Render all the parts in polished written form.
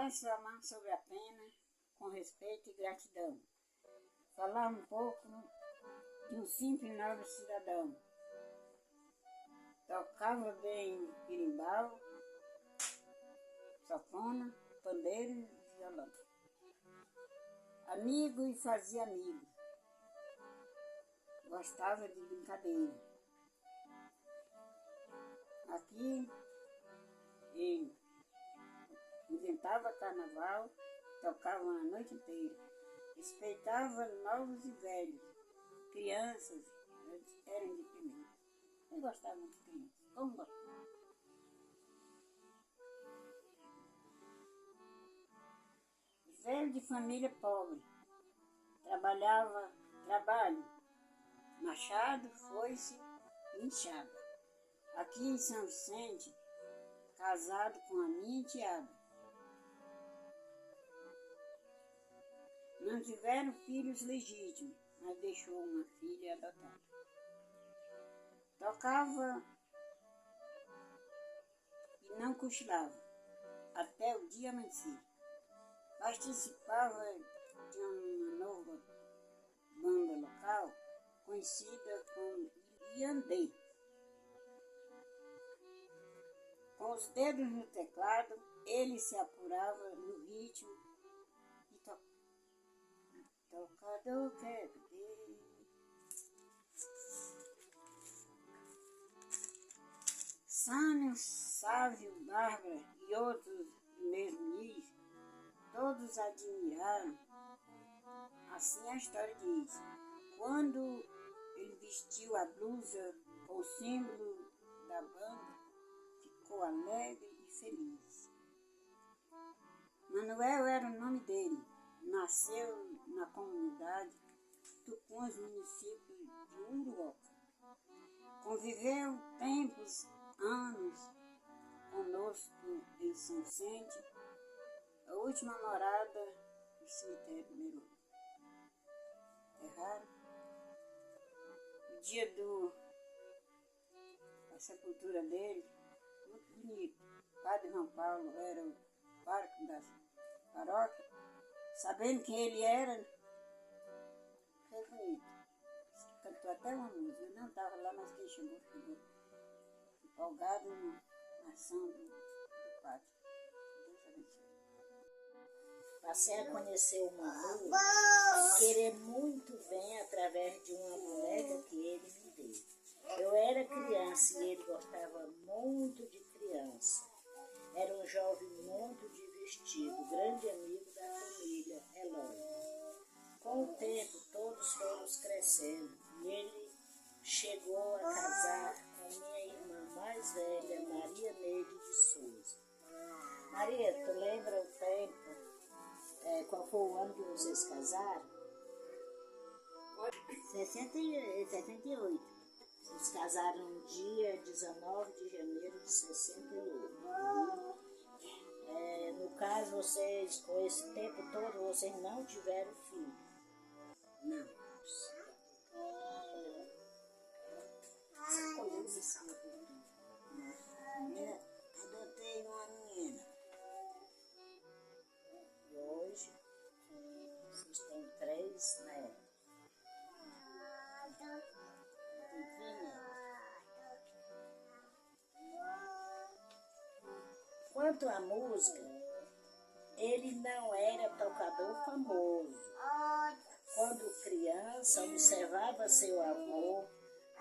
Passo a mão sobre a pena, com respeito e gratidão. Falar um pouco de um simples e nobre cidadão. Tocava bem berimbau, sanfona, pandeiro e violão. Amigo e fazia amigo. Gostava de brincadeira. Aqui ele inventava carnaval, tocava a noite inteira. Respeitava novos e velhos, crianças, eram independentes. Eu gostava muito de crianças, como gostava. Velho de família pobre, trabalho, machado, foice e enxada. Aqui em São Vicente, casado com a minha enteada. Não tiveram filhos legítimos, mas deixou uma filha adotada. Tocava e não cochilava, até o dia amanhecer. Participava de uma nova banda local, conhecida como Iandê. Com os dedos no teclado, ele se apurava no ritmo e tocador quer ver. Sânio, Sávio, Bárbara e outros do mesmo nível, todos admiraram. Assim a história diz. Quando ele vestiu a blusa com o símbolo da banda, ficou alegre e feliz. Manuel era o nome dele. Nasceu na comunidade Tucuns, município de Uruoca. Conviveu anos conosco em São Vicente, a última morada do cemitério Meru. Erraram. O dia da sepultura dele, muito bonito. O padre João Paulo era o pároco da paróquia, sabendo quem ele era, foi bonito. Cantou até uma música. Eu não estava lá, mas quem chegou empolgado na ação do padre. Deus abençoe. Passei a conhecer o Manu e querer muito bem através de uma boneca que ele me deu. Eu era criança e ele gostava muito de criança. Era um jovem muito divertido, grande amigo da família Eloy. Com o tempo, todos fomos crescendo e ele chegou a casar com minha irmã mais velha, Maria Neide de Souza. Maria, tu lembra o tempo? Qual foi o ano que vocês casaram? 68. Vocês casaram no dia 19 de janeiro de 68. No caso, vocês, com esse tempo todo, vocês não tiveram filho? Não. Você conhece esse Eu adotei uma menina. E hoje, vocês têm 3 netos. Quanto à música, ele não era tocador famoso. Quando criança, observava seu avô,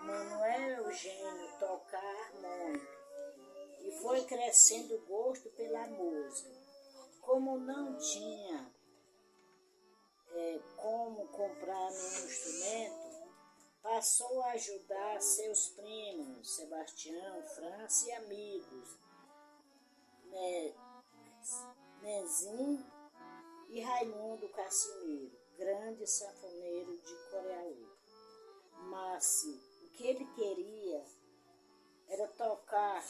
Manuel Eugênio, tocar harmônica e foi crescendo o gosto pela música. Como não tinha como comprar nenhum instrumento, passou a ajudar seus primos, Sebastião, França e amigos, Nezinho e Raimundo Casimiro, grande sanfoneiro de Coreaú. Mas o que ele queria era tocar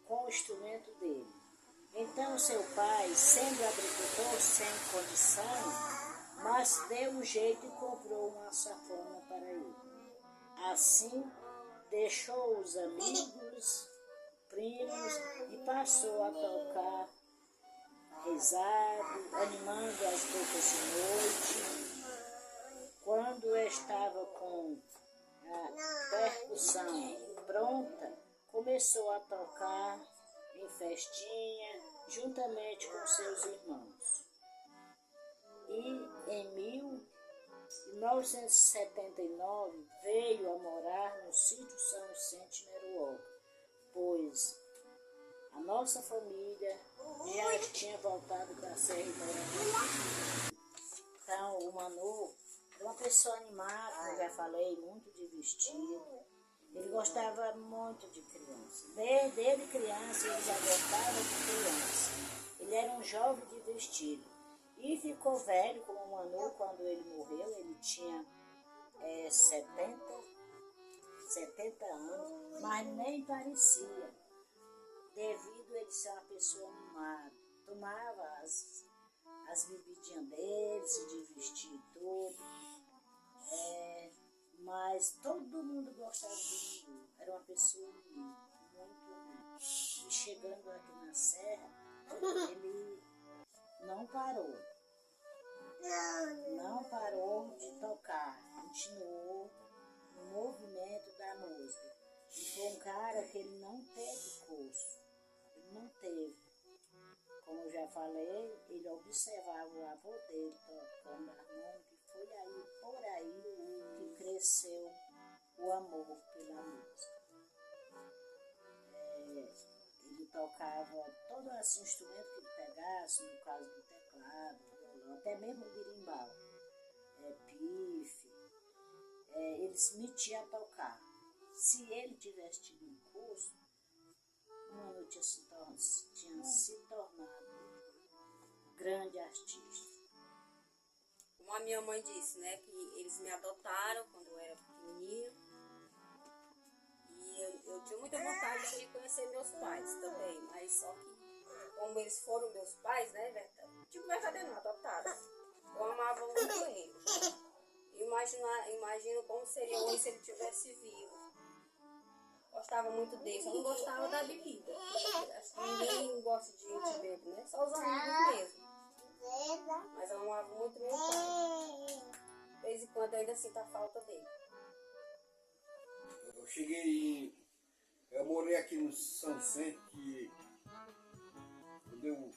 com o instrumento dele. Então seu pai, sendo agricultor sem condição, mas deu um jeito e comprou uma sanfona para ele. Assim, deixou os amigos, primos e passou a tocar aprendizado, animando as bocas de noite. Quando eu estava com a percussão pronta, começou a tocar em festinha, juntamente com seus irmãos. E em 1979 veio a morar no sítio São Vicente Meruoca, pois a nossa família já tinha voltado para a Serra e morando. Então o Manu é uma pessoa animada, como eu já falei, muito divertido. Ele gostava muito de criança. Desde criança ele já gostava de criança. Ele era um jovem divertido. E ficou velho como o Manu quando ele morreu. Ele tinha 70 anos, mas nem parecia. Devido a ele ser uma pessoa animada. Tomava as bebidinhas dele, se divertia todo. Mas todo mundo gostava do Manu. Era uma pessoa humilde, muito humilde. E chegando aqui na Serra, ele não parou. Não parou de tocar. Continuou no movimento da música. E foi um cara que ele não teve curso. Ele não teve. Como eu já falei, ele observava o avô dele tocando harmônica. E foi aí, por aí, que cresceu o amor pela música. Ele tocava todos os instrumentos que ele pegasse, no caso do teclado, violão, até mesmo o birimbau, pife, ele se metia a tocar. Se ele tivesse tido um curso, o Manu tinha se tornado grande artista. Como a minha mãe disse, né, que eles me adotaram quando eu era pequenininha. E eu tinha muita vontade de conhecer meus pais também, mas só que como eles foram meus pais, né, verdadeiro não, adotados, eu amava muito eles. Imagino como seria hoje se ele estivesse vivo. Gostava muito dele, só não gostava da bebida. Acho que ninguém gosta de gente bebe, né? Só os amigos mesmo. Mas eu amava muito meu pai. De vez em quando eu ainda sinto a falta dele. Eu morei aqui no São Vicente, que quando eu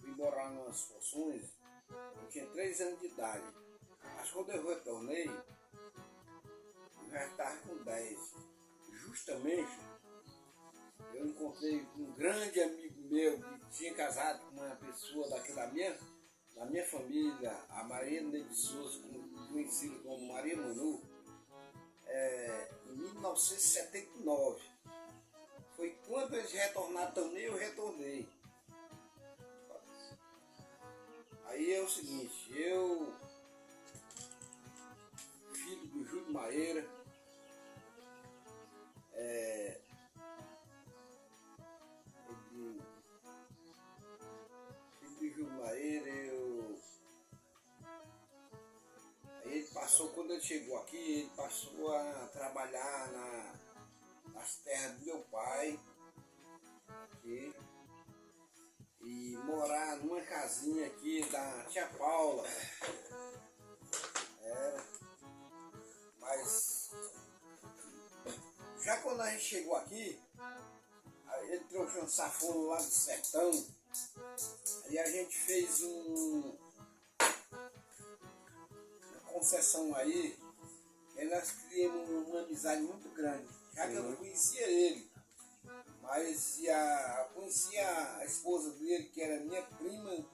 fui morar nas Poções, eu tinha 3 anos de idade. Mas quando eu retornei, eu já estava com 10. Justamente, eu encontrei um grande amigo meu que tinha casado com uma pessoa daqui da minha família, a Maria de Souza, conhecida como Maria Manu, em 1979. Foi quando eles retornaram também, eu retornei. Aí é o seguinte, eu, filho do Júlio Maieira, ele passou, quando ele chegou aqui, ele passou a trabalhar nas terras do meu pai aqui, e morar numa casinha aqui da tia Paula. Mas já quando a gente chegou aqui, ele trouxe um safone lá do sertão, aí a gente fez uma concessão aí, e nós criamos uma amizade muito grande, já que eu não conhecia ele, mas conhecia a esposa dele, que era minha prima,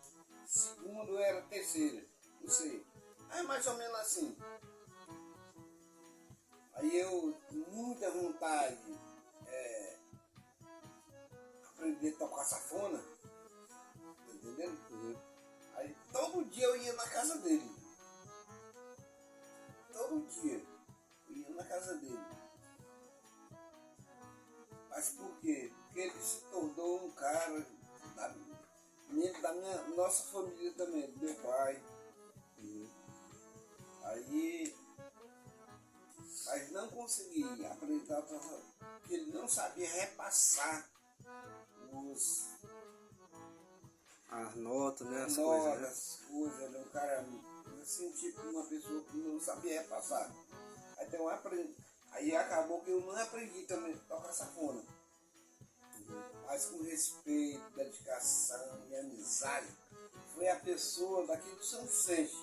segundo era terceira, não sei, aí mais ou menos assim. Aí eu, com muita vontade, aprender a tocar sanfona, tá entendendo? Aí todo dia eu ia na casa dele. Todo dia eu ia na casa dele. Mas por quê? Porque ele se tornou um cara da nossa família também, do meu pai. Aí, mas não consegui aprender, porque ele não sabia repassar Nota, né? As coisas, né? As coisas, ele é um cara assim, tipo uma pessoa que não sabia repassar. Aí acabou que eu não aprendi também a tocar sanfona. Mas com respeito, dedicação e amizade, foi a pessoa daqui do São Vicente.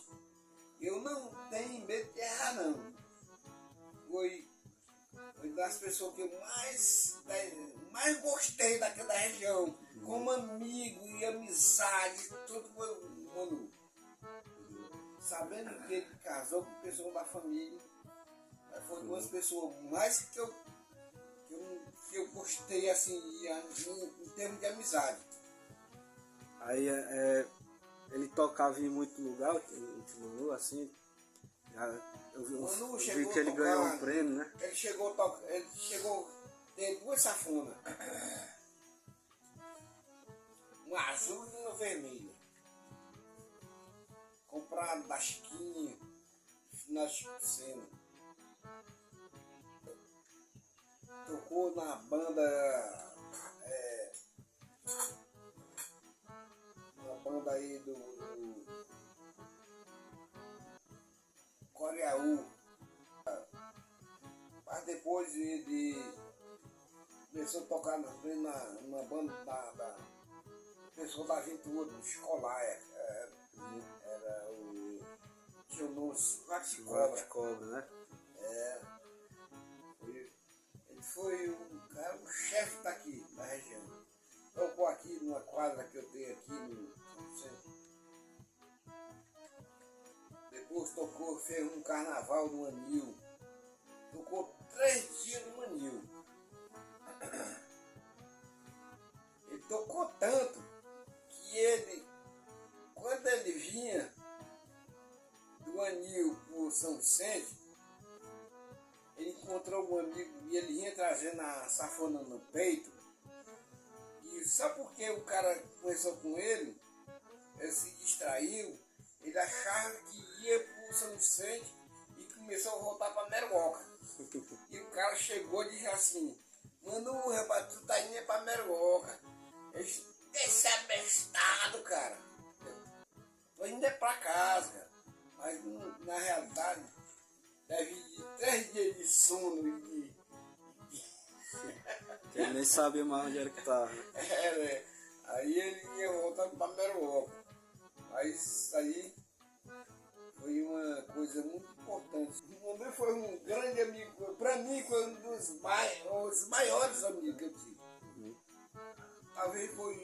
Eu não tenho medo de errar, não. Foi das pessoas que eu mais gostei daquela região. Como amigo e amizade, tudo foi o Manu. Sabendo que ele casou com pessoas da família, foi duas pessoas mais que eu gostei assim, em termos de amizade. Aí ele tocava em muito lugar, o Manu, assim. Eu vi que ele ganhou um prêmio, né? Ele chegou a ter duas safonas. Uma azul e uma vermelha. Comprado da Chiquinha, na Chiquicena. Tocou na banda. Na banda aí do Coreaú. Mas depois de começou a tocar na banda da pessoa da aventura, do escolar. Era o tinha o nome Suvato de Cobra, né? Ele foi o chefe daqui, da região. Tocou aqui numa quadra que eu tenho aqui no centro. Depois fez um carnaval no Anil. Tocou 3 dias no Anil. Ele tocou tanto que quando ele vinha do Anil pro São Vicente, ele encontrou um amigo e ele vinha trazendo a sanfona no peito. E só porque o cara conversou com ele se distraiu, ele achava que ia pro São Vicente e começou a voltar pra Meruoca. E o cara chegou e disse assim: Manu, rapaz, tu tá indo pra Meruoca. Esse abestado, cara. Tô indo pra casa, cara. Mas na realidade, deve de 3 dias de sono e Que ele nem sabia mais onde era que tava. né? Aí ele ia voltando para Meruoca. Mas isso aí foi uma coisa muito importante. O André foi um grande amigo. Para mim foi um dos maiores amigos que eu tive. Talvez foi,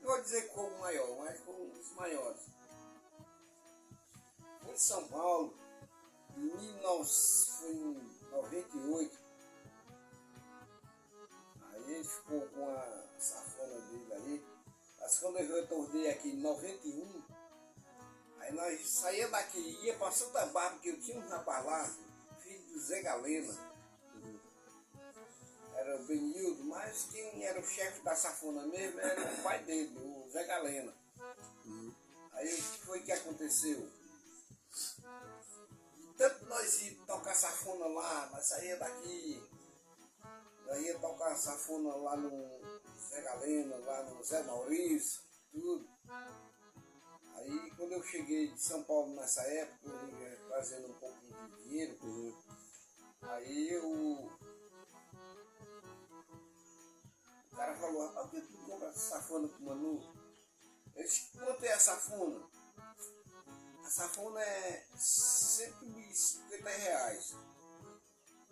não vou dizer que foi o maior, mas foi um dos maiores. Foi em São Paulo, foi em 98. Aí ele ficou com a safona dele aí. Mas quando eu retornei aqui em 91, aí nós saíamos daqui, ia para Santa Bárbara, porque eu tinha um rapaz lá, filho do Zé Galena. Era o Benildo, mas quem era o chefe da safona mesmo era o pai dele, o Zé Galena. Aí o que foi que aconteceu? Tanto nós ia tocar safona lá, nós saía daqui, nós ia tocar safona lá no Zé Galena, lá no Zé Maurício, tudo. Aí quando eu cheguei de São Paulo nessa época, eu ia trazendo um pouquinho de dinheiro, aí o cara falou: rapaz, por que tu compra essa safona com o Manu? Eu disse: quanto é a safona? A safona é R$150.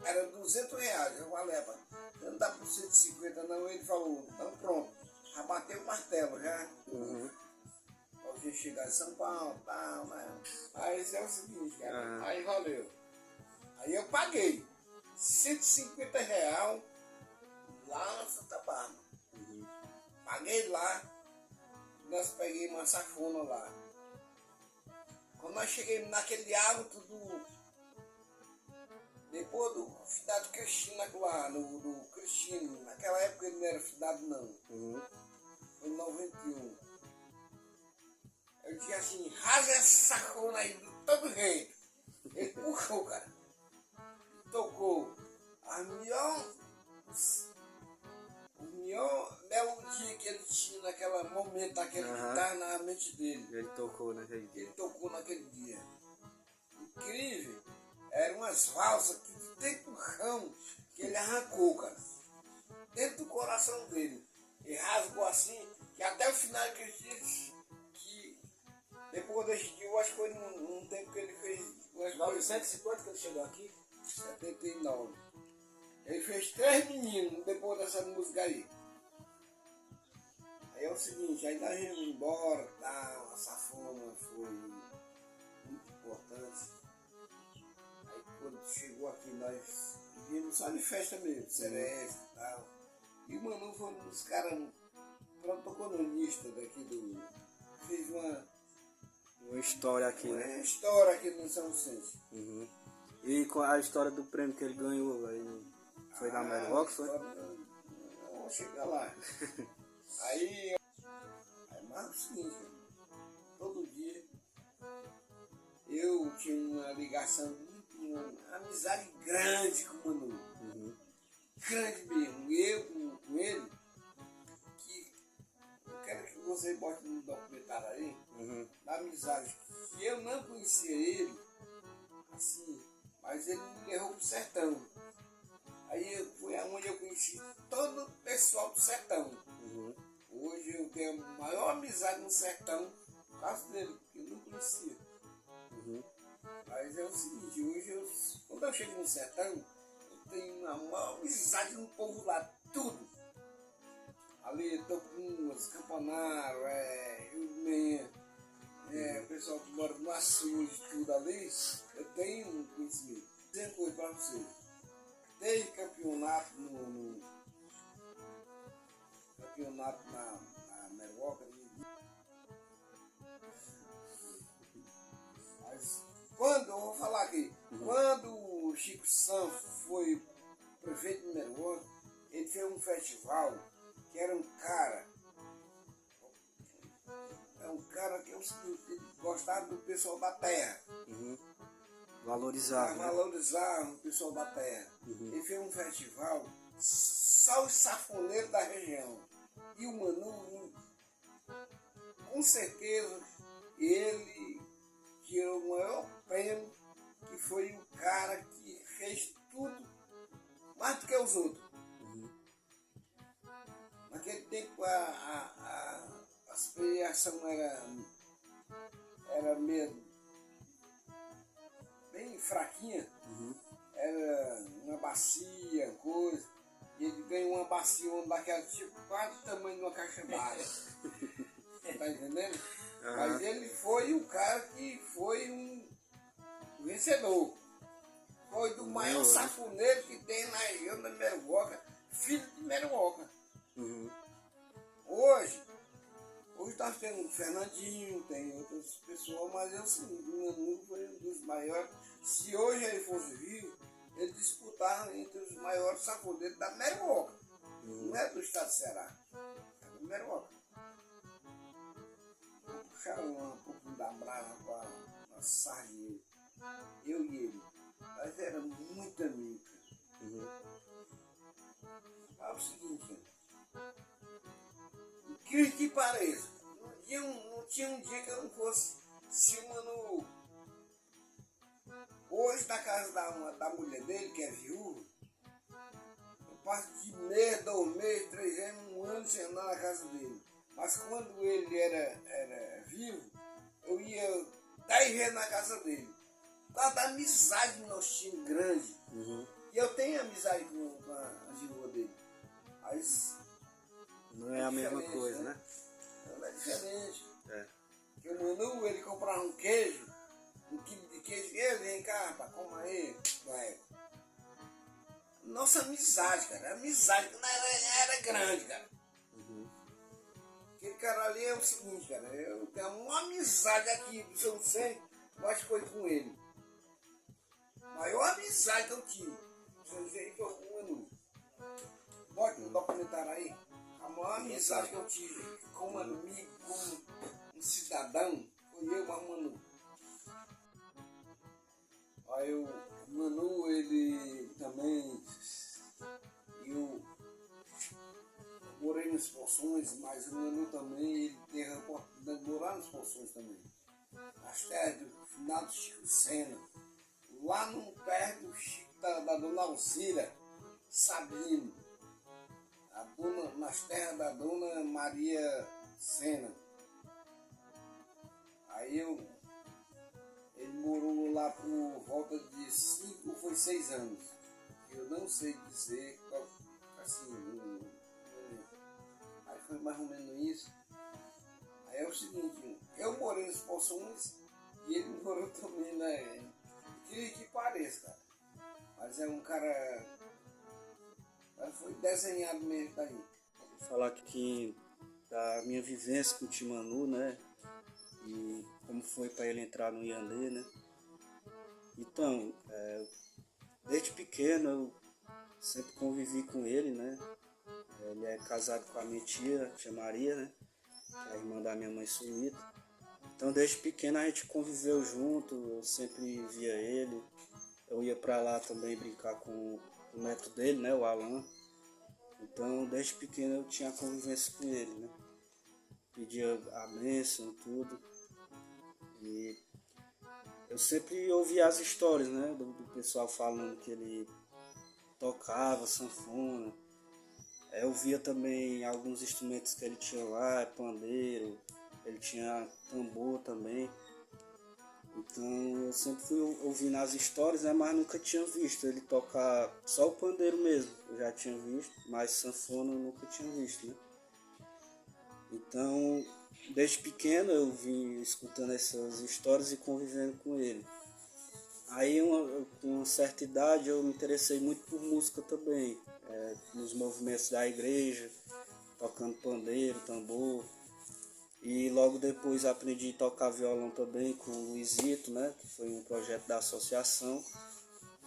Era R$200. Eu falei: rapaz, não dá por 150 não. Ele falou: então pronto, já bateu o martelo já. Pra você chegar em São Paulo, tal, né? Mas é o seguinte, cara, aí valeu. Aí eu paguei R$150 lá na Santa Bárbara. Paguei lá, nós peguei uma safona lá. Quando nós chegamos naquele hábito depois do cidade Cristino lá, do Cristino, naquela época ele não era cidade não. Foi em 91. Eu disse assim: rasga essa safona aí de todo jeito. Ele puxou, cara. Tocou a melhor melodia que ele tinha naquele momento, aquele que tá na mente dele. Ele tocou naquele dia. Ele tocou naquele dia. Incrível. Eram umas valsas que dentro do ramo que ele arrancou, cara. Dentro do coração dele. Ele rasgou assim, que até o final que ele disse que depois desse dia, eu acho que foi num tempo que ele fez. 950 que ele chegou aqui? 79. Ele fez 3 meninos depois dessa música aí. Aí é o seguinte, aí nós íamos embora, tá, a safona foi muito importante. Aí quando chegou aqui, nós vimos só de festa mesmo, seresta e tal. E o Manu foi um dos caras protagonistas daqui do... Fez uma história aqui, né? Uma história aqui no São Vicente. Uhum. E com a história do prêmio que ele ganhou aí, foi na Meruoca, foi? Vamos chegar lá. Aí mas é o seguinte, todo dia eu tinha uma ligação, uma amizade grande com o Manu. Uhum. Grande mesmo. Eu com ele, que eu quero que você bote no documentário aí, da amizade, que eu não conhecia ele, assim, mas ele me levou pro sertão. Aí foi aonde eu conheci todo o pessoal do sertão. Hoje eu tenho a maior amizade no sertão por causa dele, porque eu não conhecia. Mas é o seguinte, hoje quando eu chego no sertão, eu tenho a maior amizade no povo lá, tudo. Ali, Tocumas, Campanário, Jumé, o pessoal que mora no açude, tudo ali, eu tenho um conhecimento. Tem coisa pra você. Tem campeonato campeonato na Meruoca. Mas quando, eu vou falar aqui, quando o Chico Santos foi prefeito de Meruoca, ele fez um festival que era um cara que ele gostava do pessoal da terra. Valorizar, né? Valorizar o pessoal da terra. Ele fez um festival só os safoneiros da região. E o Manu, com certeza, ele tirou o maior prêmio, que foi o cara que fez tudo mais do que os outros. Naquele tempo a premiação era meio bem fraquinha. Era uma bacia, coisa. E ele ganhou uma bacia daquela tipo, quase do tamanho de uma caixa d'água. Tá entendendo? Mas ele foi o cara que foi um vencedor. Foi do maior safoneiro que tem na região da Meruoca, filho de Meruoca. Hoje nós temos o Fernandinho, tem outras pessoas, mas eu sim, o Manu foi um dos maiores. Se hoje ele fosse vivo, ele disputava entre os maiores safoneiros da Meruoca. Não é do estado do Ceará, é da Meruoca. Vou puxar um pouquinho da brava com a sardinha. Eu e ele. Nós éramos muito amigos. É o seguinte, incrível que pareça, não tinha um dia que eu não fosse. Se o Manu hoje na casa da mulher dele, que é viúva, eu passo de mês, 2 meses, 3 anos, 1 ano sem andar na casa dele. Mas quando ele era vivo, eu ia 10 vezes na casa dele. Por causa da amizade que nós tínhamos grande. E eu tenho amizade com a viúva dele. Mas não é a mesma coisa, né? Não é diferente. Porque o Manu, ele comprava um queijo, 1 quilo de queijo, ele vem cá, rapaz, coma aí. Vai. Nossa amizade, cara. A amizade que era grande, cara. Aquele cara ali é o seguinte, cara. Eu tenho uma amizade aqui do São Vicente, mais coisa com ele. A maior amizade que eu tive. São Vicente foi com o Manu. Bote no documentário aí. A maior amizade que eu tive como amigo, como um cidadão, foi eu com a Manu. Aí o Manu, ele também, eu morei no nesses Poções, mas o Manu também, ele teve a oportunidade de morar nos Poções também. Nas terras do finado Chico Sena, lá no perto do Chico, da dona Alcira Sabino, nas terras da dona Maria Sena. Aí ele morou lá por volta de 5 ou 6 anos. Eu não sei dizer, assim, aí foi mais ou menos isso. Aí é o seguinte, eu morei nos Poções e ele morou também, né? Que pareça, cara. Mas é um cara, foi desenhado mesmo daí. Vou falar aqui da minha vivência com o Timanu, né? E como foi para ele entrar no Iandê, né? Então, desde pequeno eu sempre convivi com ele, né? Ele é casado com a minha tia Maria, né? Que é a irmã da minha mãe Sunita. Então desde pequeno a gente conviveu junto, eu sempre via ele. Eu ia para lá também brincar com o neto dele, né? O Alan. Então desde pequeno eu tinha convivência com ele, né? Pedia a bênção e tudo. E eu sempre ouvia as histórias, né? Do pessoal falando que ele tocava sanfona. Eu via também alguns instrumentos que ele tinha lá, pandeiro, ele tinha tambor também. Então eu sempre fui ouvindo as histórias, né, mas nunca tinha visto ele tocar só o pandeiro mesmo. Eu já tinha visto, mas sanfona eu nunca tinha visto, né? Então, desde pequeno eu vim escutando essas histórias e convivendo com ele. Aí, com uma certa idade, eu me interessei muito por música também, nos movimentos da igreja, tocando pandeiro, tambor. E logo depois aprendi a tocar violão também com o Luizito, né, que foi um projeto da associação.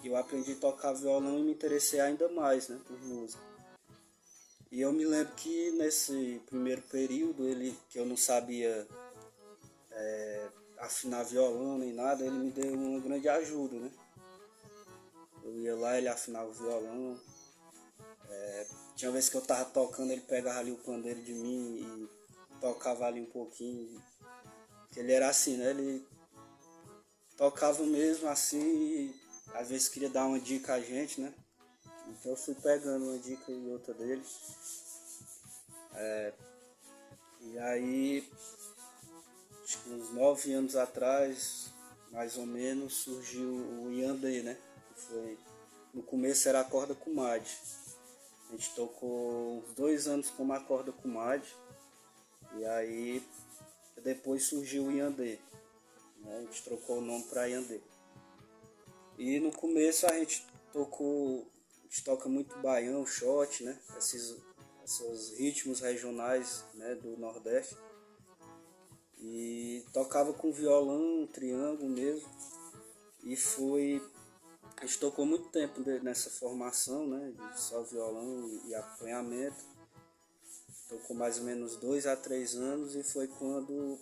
E eu aprendi a tocar violão e me interessei ainda mais, né, por música. E eu me lembro que nesse primeiro período, que eu não sabia afinar violão nem nada, ele me deu uma grande ajuda, né? Eu ia lá, ele afinava o violão. Tinha vez que eu tava tocando, ele pegava ali o pandeiro de mim e tocava ali um pouquinho. Porque ele era assim, né? Ele tocava mesmo assim e às vezes queria dar uma dica a gente, né? Então eu fui pegando uma dica e outra dele. E aí, acho que uns 9 anos atrás, mais ou menos, surgiu o Iandê, né? Que foi, no começo era a corda comadre. A gente tocou uns 2 anos com a corda comadre. E aí, depois surgiu o Iandê, né? A gente trocou o nome para Iandê. E no começo a gente toca muito baião, shot, né? Esses ritmos regionais, né, do Nordeste. E tocava com violão, triângulo mesmo. E a gente tocou muito tempo nessa formação, né, de só violão e acompanhamento. Tocou mais ou menos 2 a 3 anos e foi quando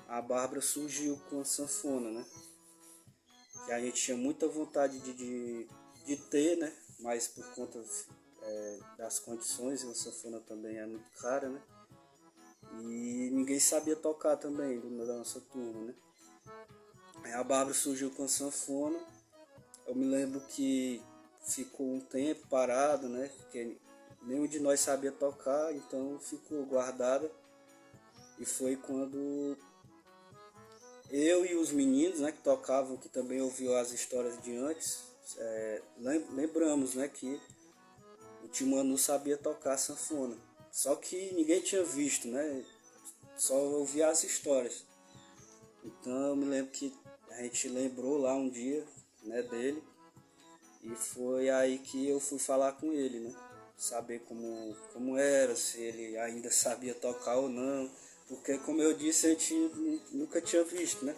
a Bárbara surgiu com a sanfona, né? Que a gente tinha muita vontade de ter, né? Mas por conta das condições, a sanfona também é muito cara, né? E ninguém sabia tocar também da nossa turma, né? Aí a Bárbara surgiu com a sanfona. Eu me lembro que ficou um tempo parado, né? Porque nenhum de nós sabia tocar, então ficou guardada. E foi quando eu e os meninos, né, que tocavam, que também ouviam as histórias de antes, lembramos, né, que o Timanu sabia tocar sanfona. Só que ninguém tinha visto, né? Só ouvia as histórias. Então eu me lembro que a gente lembrou lá um dia, né, dele. E foi aí que eu fui falar com ele, né? Saber como era, se ele ainda sabia tocar ou não. Porque, como eu disse, a gente nunca tinha visto, né?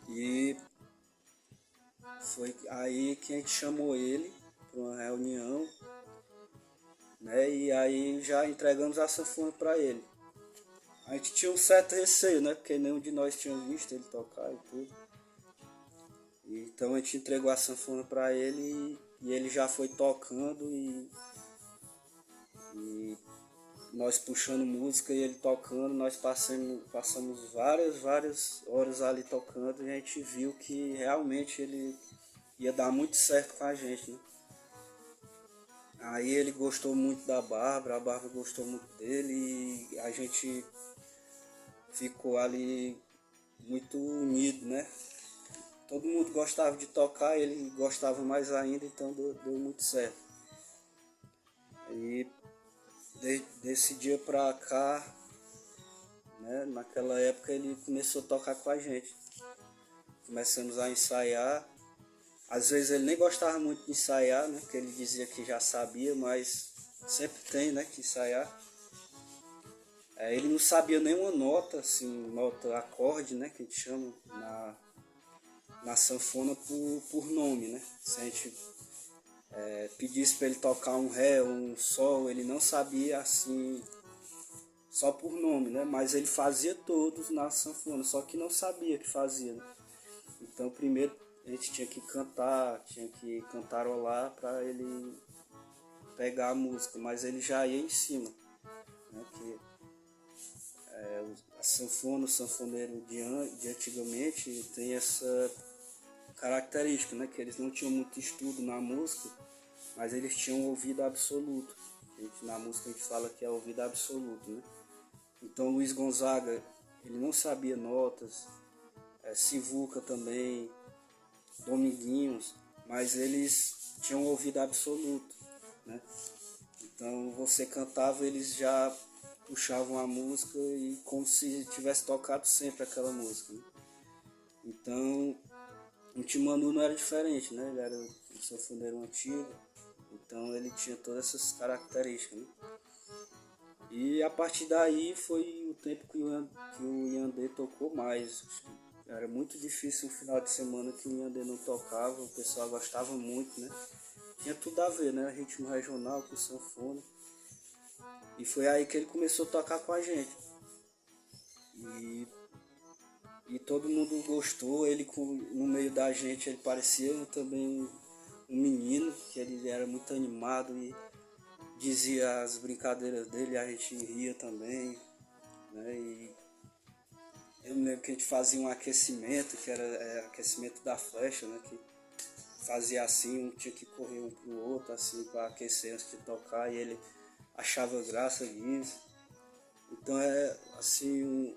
E foi aí que a gente chamou ele para uma reunião, né? E aí já entregamos a sanfona para ele. A gente tinha um certo receio, né? Porque nenhum de nós tinha visto ele tocar e tudo. E então a gente entregou a sanfona para ele e ele já foi tocando e E nós puxando música e ele tocando, nós passamos várias horas ali tocando e a gente viu que realmente ele ia dar muito certo com a gente, né? Aí ele gostou muito da Bárbara, a Bárbara gostou muito dele e a gente ficou ali muito unido, né? Todo mundo gostava de tocar, ele gostava mais ainda, então deu muito certo. Aí desse dia pra cá, né, naquela época ele começou a tocar com a gente. Começamos a ensaiar. Às vezes ele nem gostava muito de ensaiar, né, porque ele dizia que já sabia, mas sempre tem, né, que ensaiar. Ele não sabia nenhuma nota, assim, nota acorde, né, que a gente chama na sanfona por nome, né. Se a gente pedisse para ele tocar um ré, um sol, ele não sabia assim, só por nome, né? Mas ele fazia todos na sanfona, só que não sabia que fazia, né? Então primeiro a gente tinha que cantarolar para ele pegar a música, mas ele já ia em cima, né? Que a sanfona, o sanfoneiro de antigamente tem essa característica, né? Que eles não tinham muito estudo na música, mas eles tinham ouvido absoluto. Na música a gente fala que é ouvido absoluto, né? Então Luiz Gonzaga, ele não sabia notas, Sivuca também, Dominguinhos, mas eles tinham ouvido absoluto, né? Então você cantava, eles já puxavam a música e como se tivesse tocado sempre aquela música, né? Então o Timanu não era diferente, né? Ele era um sanfoneiro antigo, então ele tinha todas essas características, né? E a partir daí foi o tempo que o Yandê tocou mais. Era muito difícil um final de semana que o Yandê não tocava, o pessoal gostava muito, né? Tinha tudo a ver, né? Ritmo regional com sanfona. E foi aí que ele começou a tocar com a gente. E todo mundo gostou, ele no meio da gente, ele parecia também um menino, que ele era muito animado e dizia as brincadeiras dele, a gente ria também, né? E eu me lembro que a gente fazia um aquecimento, que era aquecimento da flecha, né? Que fazia assim, um tinha que correr um pro outro, assim, para aquecer antes de tocar, e ele achava graça disso. Então assim,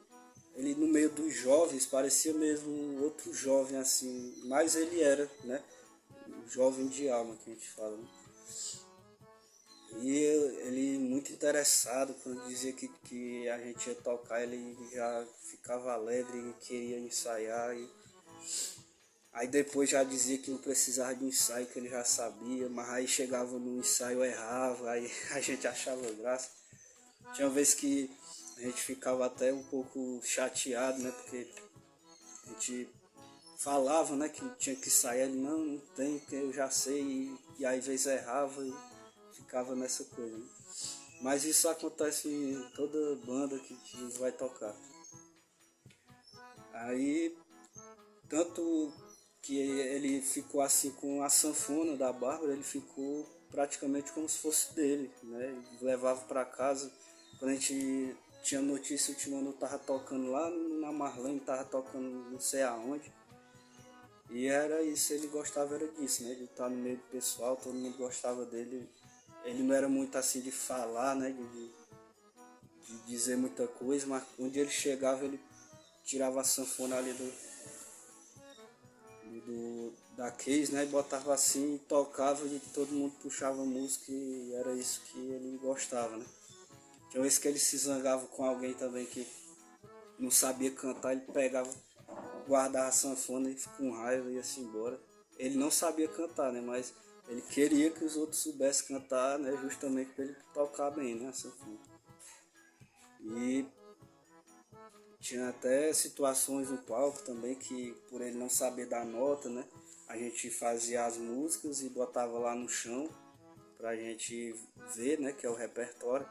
ele no meio dos jovens parecia mesmo um outro jovem, assim, mas ele era, né? Um jovem de alma, que a gente fala, né? E ele muito interessado, quando dizia que a gente ia tocar, ele já ficava alegre e queria ensaiar. Aí depois já dizia que não precisava de ensaio, que ele já sabia, mas aí chegava no ensaio, errava, aí a gente achava graça. Tinha uma vez que a gente ficava até um pouco chateado, né, porque a gente falava, né, que tinha que sair, ele não tem, que eu já sei, e aí às vezes errava e ficava nessa coisa, né? Mas isso acontece em toda banda que vai tocar. Aí, tanto que ele ficou assim com a sanfona da Bárbara, ele ficou praticamente como se fosse dele, né? Ele levava para casa, quando a gente tinha notícia, o Timanu tava tocando lá na Marlene, tava tocando não sei aonde. E era isso, ele gostava era disso, né? Ele tá no meio do pessoal, todo mundo gostava dele. Ele não era muito assim de falar, né? De dizer muita coisa, mas onde ele chegava, ele tirava a sanfona ali da case, né? E botava assim, tocava e todo mundo puxava a música e era isso que ele gostava, né? Tinha vez que ele se zangava com alguém também que não sabia cantar, ele pegava, guardava a sanfona e com raiva e ia-se embora. Ele não sabia cantar, né? Mas ele queria que os outros soubessem cantar, né? Justamente para ele tocar bem, né? A sanfona. E tinha até situações no palco também que, por ele não saber dar nota, né? A gente fazia as músicas e botava lá no chão pra gente ver, né? Que é o repertório.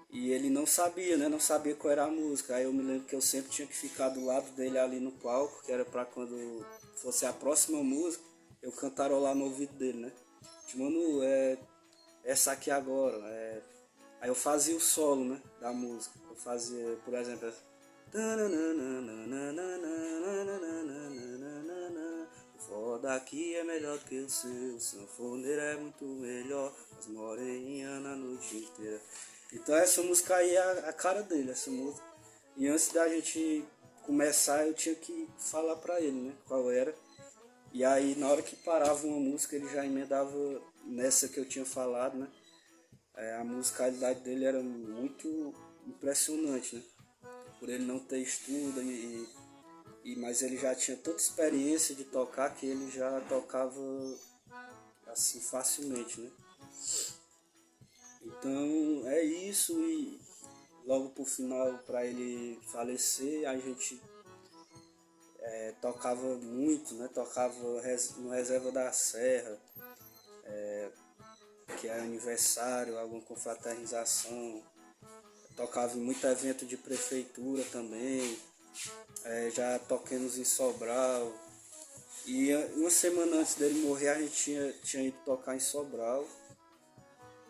E ele não sabia, né? Não sabia qual era a música. Aí eu me lembro que eu sempre tinha que ficar do lado dele ali no palco, que era pra quando fosse a próxima música, eu cantarolar no ouvido dele, né? Mano, essa aqui agora, Aí eu fazia o solo, né, da música. Eu fazia, por exemplo, o forró daqui é melhor que o seu, o sanfoneiro é muito melhor, as moreninhas na noite inteira. Então essa música aí é a cara dele, essa música. E antes da gente começar eu tinha que falar pra ele, né, qual era. E aí na hora que parava uma música ele já emendava nessa que eu tinha falado, né. A musicalidade dele era muito impressionante, né? Por ele não ter estudo, mas ele já tinha tanta experiência de tocar que ele já tocava assim facilmente, né? Então é isso, e logo pro final, para ele falecer, a gente tocava muito, né? Tocava no Reserva da Serra, que é aniversário, alguma confraternização. Tocava em muito evento de prefeitura também, já toquemos em Sobral. E uma semana antes dele morrer a gente tinha ido tocar em Sobral.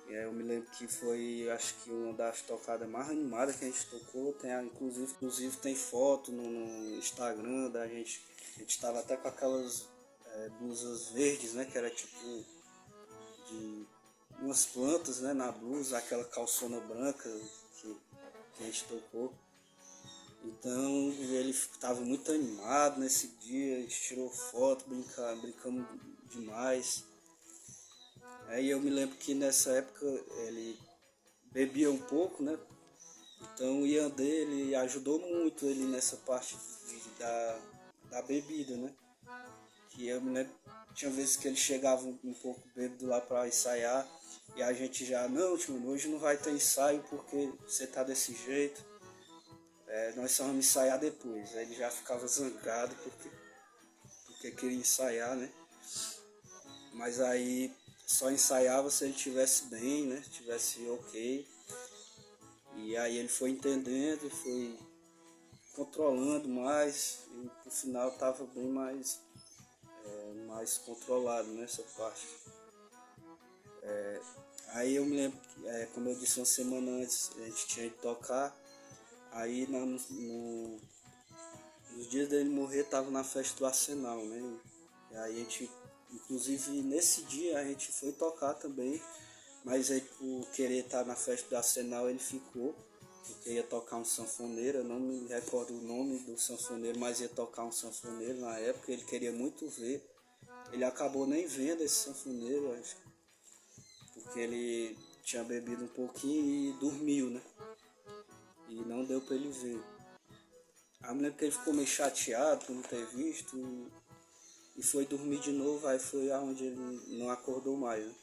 E aí eu me lembro que foi, acho que uma das tocadas mais animadas que a gente tocou. Tem, inclusive tem foto no Instagram da gente. A gente estava até com aquelas blusas verdes, né? Que era tipo de umas plantas, né, na blusa, aquela calçona branca que a gente tocou. Então ele estava muito animado nesse dia, a gente tirou foto, brincamos demais. Aí eu me lembro que nessa época ele bebia um pouco, né? Então o Ian dele ajudou muito ele nessa parte da bebida, né? Que eu me lembro, tinha vezes que ele chegava um pouco bêbado lá para ensaiar e a gente já, não, tio, hoje não vai ter ensaio porque você tá desse jeito, nós só vamos ensaiar depois. Aí ele já ficava zangado porque queria ensaiar, né? Mas aí só ensaiava se ele estivesse bem, né? Estivesse ok. E aí ele foi entendendo e foi controlando mais, e no final estava bem mais controlado nessa parte. Aí eu me lembro que, como eu disse, uma semana antes a gente tinha ido tocar. Aí nos dias dele morrer estava na festa do Arsenal, né? E aí a gente, inclusive nesse dia a gente foi tocar também, mas aí por querer estar na festa do Arsenal ele ficou, porque ia tocar um sanfoneiro. Eu não me recordo o nome do sanfoneiro, mas ia tocar um sanfoneiro na época, ele queria muito ver. Ele acabou nem vendo esse sanfoneiro, acho, porque ele tinha bebido um pouquinho e dormiu, né? E não deu para ele ver. Aí eu me lembro que ele ficou meio chateado por não ter visto e foi dormir de novo. Aí foi aonde ele não acordou mais, né?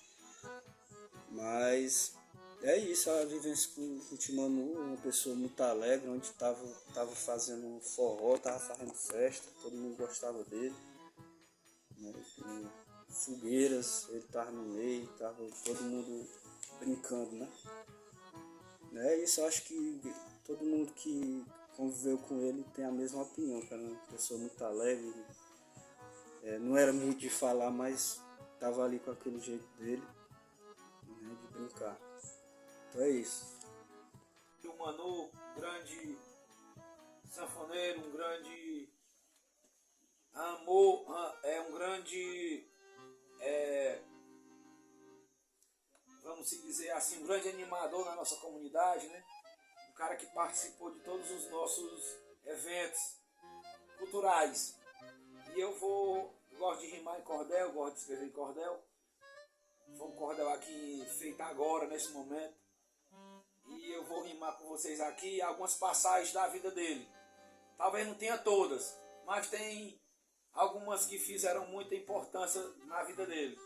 Mas é isso, a vivência com o Timanu, uma pessoa muito alegre, onde tava fazendo forró, tava fazendo festa, todo mundo gostava dele, né? E fogueiras, ele tava no meio, tava todo mundo brincando, né? É isso, eu acho que todo mundo que conviveu com ele tem a mesma opinião, cara, uma pessoa muito alegre, não era muito de falar, mas tava ali com aquele jeito dele, né, de brincar. Então é isso. O Manu, um grande sanfoneiro, um grande amor, um grande, vamos dizer assim, um grande animador na nossa comunidade, né? Um cara que participou de todos os nossos eventos culturais. E eu gosto de rimar em cordel, gosto de escrever em cordel. Foi um cordel aqui feito agora, nesse momento. E eu vou rimar com vocês aqui algumas passagens da vida dele. Talvez não tenha todas, mas tem algumas que fizeram muita importância na vida dele.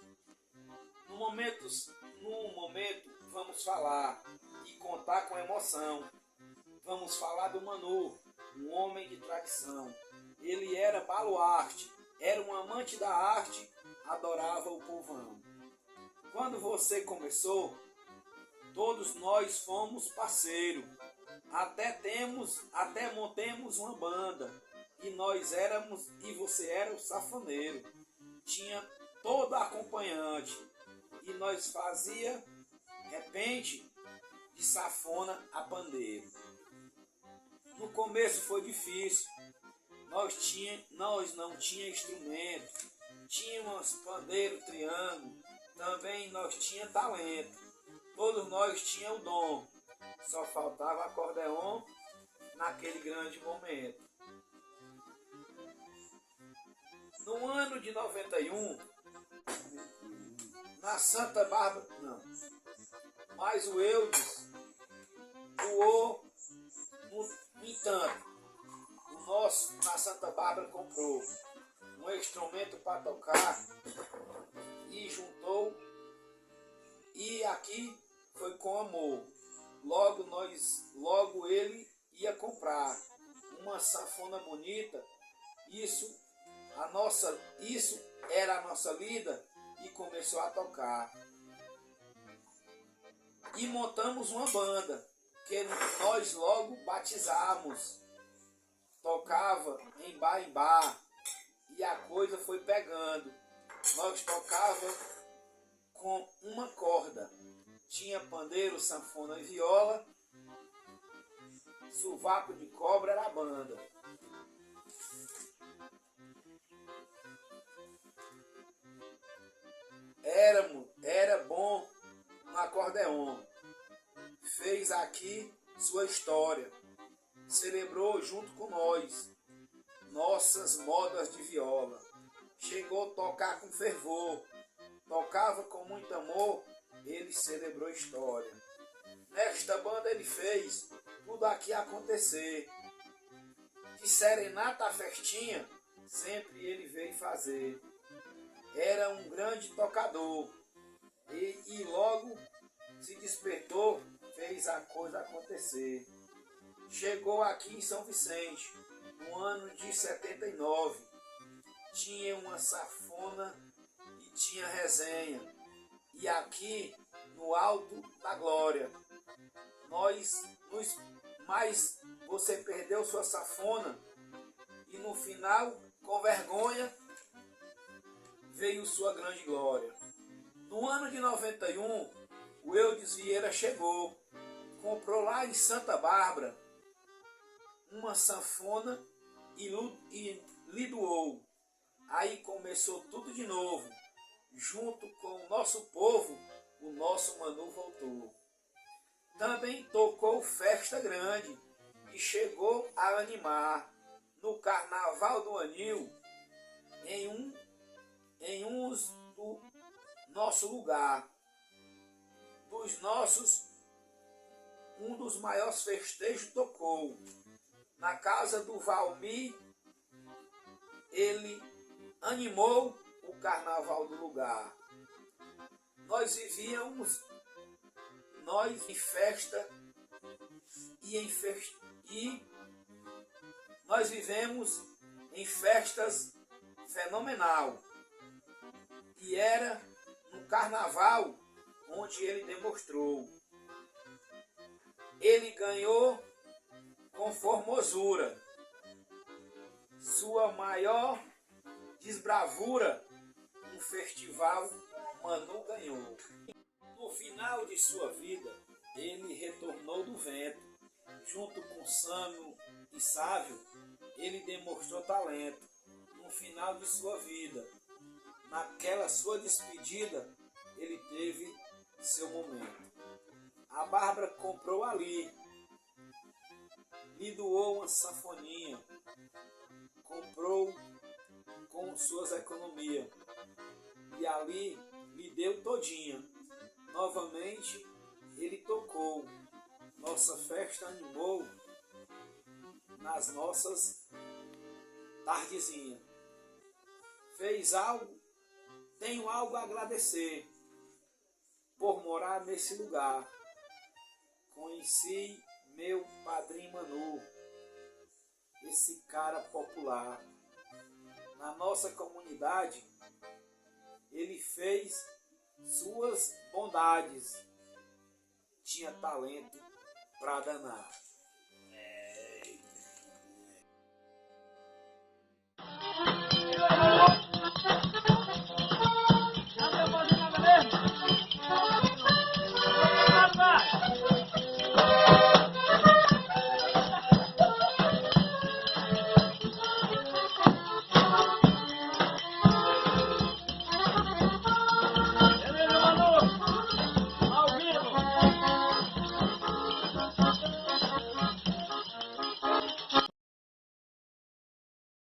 No momento, vamos falar e contar com emoção. Vamos falar do Manu, um homem de tradição. Ele era baluarte, era um amante da arte, adorava o povão. Quando você começou, todos nós fomos parceiro. Até montemos uma banda. E você era o safoneiro. Tinha todo acompanhante. E nós fazia repente de sanfona a pandeiro. No começo foi difícil, nós não tinha instrumento, tínhamos pandeiro, triângulo, também nós tinha talento, todos nós tinha o dom, só faltava acordeon naquele grande momento. No ano de 91, na Santa Bárbara, não, mas o Eudes doou, no entanto, o nosso, na Santa Bárbara, comprou um instrumento para tocar e juntou, e aqui foi com amor. Logo ele ia comprar uma sanfona bonita, isso era a nossa lida, e começou a tocar. E montamos uma banda, que nós logo batizamos. Tocava em bar, e a coisa foi pegando. Nós tocava com uma corda. Tinha pandeiro, sanfona e viola. Sovaco de cobra era a banda. Era bom no acordeon. Fez aqui sua história. Celebrou junto com nós nossas modas de viola. Chegou a tocar com fervor. Tocava com muito amor. Ele celebrou história. Nesta banda ele fez tudo aqui acontecer. De serenata a festinha, sempre ele veio fazer. Era um grande tocador. E logo se despertou, fez a coisa acontecer. Chegou aqui em São Vicente, no ano de 79. Tinha uma sanfona e tinha resenha. E aqui no Alto da Glória, mas você perdeu sua sanfona e no final, com vergonha, veio sua grande glória. No ano de 91, o Eudes Vieira chegou, comprou lá em Santa Bárbara uma sanfona e lhe doou. Aí começou tudo de novo. Junto com o nosso povo, o nosso Manu voltou. Também tocou festa grande e chegou a animar no Carnaval do Anil em uns do nosso lugar. Um dos maiores festejos tocou. Na casa do Valmir, ele animou o carnaval do lugar. Nós vivíamos em festa e nós vivemos em festas fenomenal. E era no carnaval onde ele demonstrou. Ele ganhou com formosura. Sua maior desbravura, um festival Manu ganhou. No final de sua vida, ele retornou do vento. Junto com Sâmio e Sávio, ele demonstrou talento. No final de sua vida, naquela sua despedida, ele teve seu momento. A Bárbara comprou ali, lhe doou uma sanfoninha, comprou com suas economias, e ali lhe deu todinha. Novamente ele tocou, nossa festa animou nas nossas tardezinhas. Fez algo, tenho algo a agradecer por morar nesse lugar. Conheci meu padrinho Manu, esse cara popular. Na nossa comunidade, ele fez suas bondades. Tinha talento pra danar.